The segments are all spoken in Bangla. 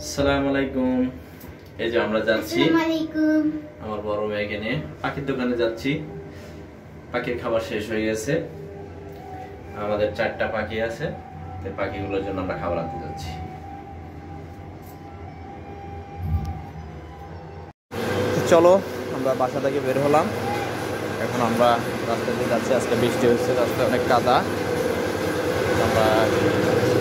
আসসালামু আলাইকুম। এই যে আমরা যাচ্ছি আমার বড় মেয়েকে নিয়ে পাখির দোকানে যাচ্ছি। পাখির খাবার শেষ হয়ে গেছে, আমাদের 4টা পাখি আছে, এই পাখিগুলোর জন্য আমরা খাবার আনতে যাচ্ছি। চলো আমরা বাসা থেকে বের হলাম, এখন আমরা রাস্তা দিয়ে যাচ্ছি। আজকে বৃষ্টি হচ্ছে, রাস্তায় অনেক কাদা, আমরা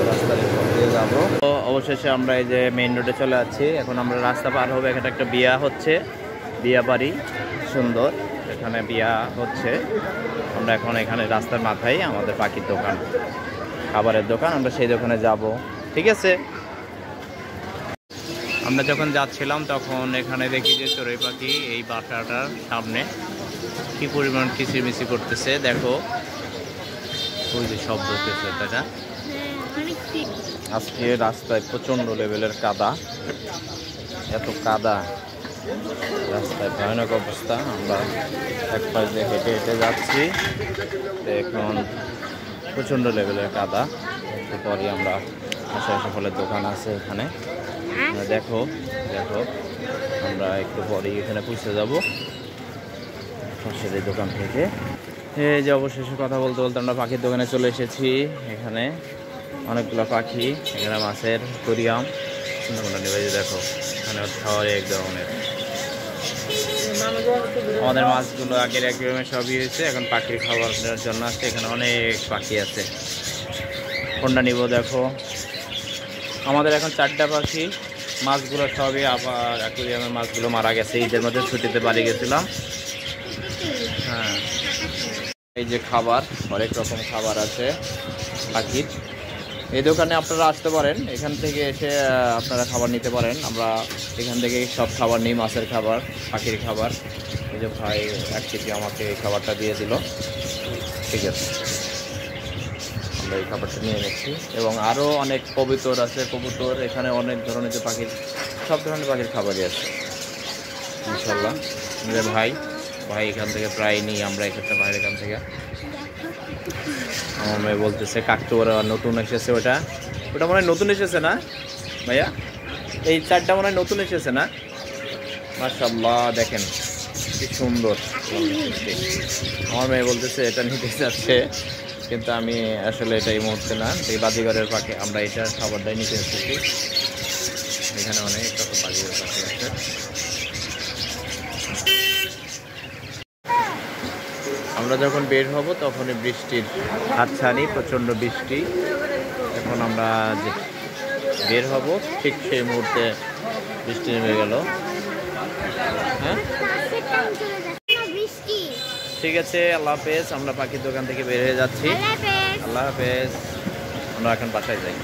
রাস্তা দিয়ে যাবো। তো অবশেষে আমরা এই যে মেইন রোডে চলে যাচ্ছি। এখন আমরা রাস্তা পার হবো, এখানে একটা বিয়া হচ্ছে, বিয়া বাড়ি সুন্দর, এখানে বিয়া হচ্ছে। আমরা এখন এখানে রাস্তার মাথায় আমাদের পাখির দোকান, খাবারের দোকান, আমরা সেই দোকানে যাব। ঠিক আছে, আমরা যখন যাচ্ছিলাম তখন এখানে দেখি যে চড়ুই পাখি এই বাসাটার সামনে কি পরিমাণ কিচিরমিচি করতেছে। দেখো ওই যে শব্দ হচ্ছে, তাই না? আজকে রাস্তায় প্রচন্ড লেভেলের কাদা, এত কাদা রাস্তায়, ভয়ানক অবস্থা। আমরা এক পাশ দিয়ে হেঁটে হেঁটে যাচ্ছি, এখন প্রচন্ড লেভেলের কাদা। একটু পরই আমরা আশেপাশে ফলের দোকান আছে এখানে, দেখো দেখো আমরা একটু পরেই এখানে পৌঁছে যাবো পাশের এই দোকান থেকে। এই যে অবশেষে কথা বলতে বলতে আমরা পাখির দোকানে চলে এসেছি। এখানে অনেকগুলো পাখি, এখানে মাছের অ্যাকুয়ারিয়াম নিয়ে দেখো, এখানে এক ধরনের আমাদের মাছগুলো আগের অ্যাকুয়ারিয়ামে সবই হয়েছে, এখন পাখির খাবার দেওয়ার জন্য আসছে। এখানে অনেক পাখি আছে, কোনটা নিব দেখো। আমাদের এখন 4টা পাখি, মাছগুলো সবই আবার অ্যাকুয়ারিয়ামের মাছগুলো মারা গেছে, ঈদের মধ্যে ছুটিতে বাড়ি গেছিলাম। হ্যাঁ, এই যে খাবার, অনেক রকম খাবার আছে পাখির। এই দোকানে আপনারা আসতে পারেন, এখান থেকে এসে আপনারা খাবার নিতে পারেন। আমরা এখান থেকে সব খাবার নিই, মাছের খাবার, পাখির খাবার। এই যে ভাই 1 কেজি আমাকে এই খাবারটা দিয়ে দিল। ঠিক আছে, আমরা এই খাবারটা নিয়ে নিচ্ছি। এবং আরও অনেক কবুতর আছে, কবুতর, এখানে অনেক ধরনের যে পাখির, সব ধরনের পাখির খাবারই আছে ইনশাল্লাহ। ভাই এখান থেকে প্রায় নিই আমরা, একটা ভাইয়ের এখান থেকে। আমার মেয়ে বলতেছে কাকতুয়া নতুন এসেছে, ওটা মনে হয় নতুন এসেছে না ভাইয়া? এই 4টা মনে হয় নতুন এসেছে না? মাশাআল্লাহ, দেখেন কি সুন্দর। আমার মেয়ে বলতেছে এটা নিতে যাচ্ছে, কিন্তু আমি আসলে এটা এই মুহূর্তে না, এই বাজিঘরের পাখি, আমরা এটার খাবারটাই নিতে এসেছি। এখানে অনেক রকম বাজিঘরের পাখি আছে। আমরা যখন বের হব তখনই বৃষ্টির হাতছানি, প্রচণ্ড বৃষ্টি। এখন আমরা যে বের হব ঠিক সেই মুহূর্তে বৃষ্টি নেমে গেল। হ্যাঁ, ঠিক আছে, আল্লাহ হাফেজ। আমরা পাখির দোকান থেকে বের হয়ে যাচ্ছি। আল্লাহ হাফেজ, আমরা এখন বাসায় যাই।